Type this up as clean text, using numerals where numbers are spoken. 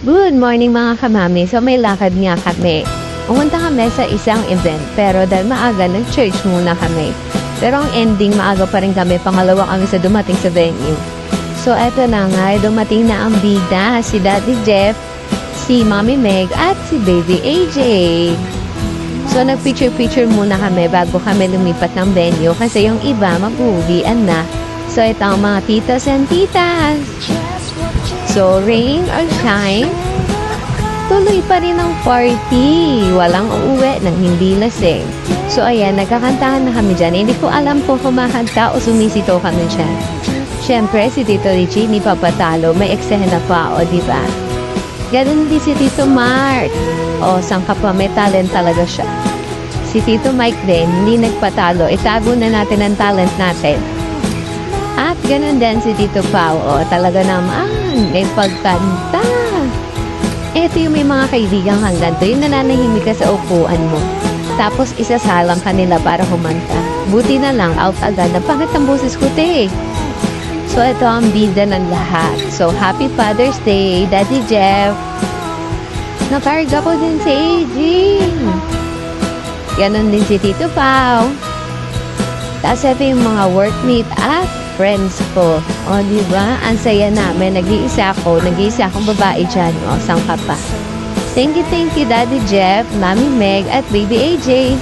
Good morning mga kamami. So may lakad nga kami. Pumunta kami sa isang event pero dahil maaga nag-church muna kami. Pero ang ending maaga pa rin kami, pangalawa kami sa dumating sa venue. So eto na nga, dumating na ang bida, si Daddy Jeff, si Mommy Meg at si Baby AJ. So nag-picture-picture muna kami bago kami lumipat ng venue kasi yung iba mag-uwian na. So ito ang mga titos and titas. So, rain or shine, tuloy pa rin ang party. Walang uuwi nang hindi lasing. So, ayan, nagkakantahan na kami dyan. Hindi ko alam kung kumakanta o sumisito kami dyan. Siyempre, si Tito Richie, hindi papatalo. May eksena pa, o diba? Ganun din si Tito Mark. O, sangka pa, may talent talaga siya. Si Tito Mike din, hindi nagpatalo. Itago na natin ang talent natin. At ganun din si Tito Pao. O, talaga naman, may pagkanta. Ito yung may mga kaibigan kang ganito, yung nananahimik ka sa upuan mo. Tapos isasalang kanila para kumanta. Buti na lang, out agad. Napangit ang boses ko, te. So, ito ang bida ng lahat. So, Happy Father's Day, Daddy Jeff. Nakarga ko din si AJ. Ganon din si Tito Pao. Tapos ito yung mga workmate at friends ko. O, diba? Ang saya namin. Nag-iisa akong babae dyan. O, saan ka pa? Thank you, Daddy Jeff, Mami Meg, at Baby AJ.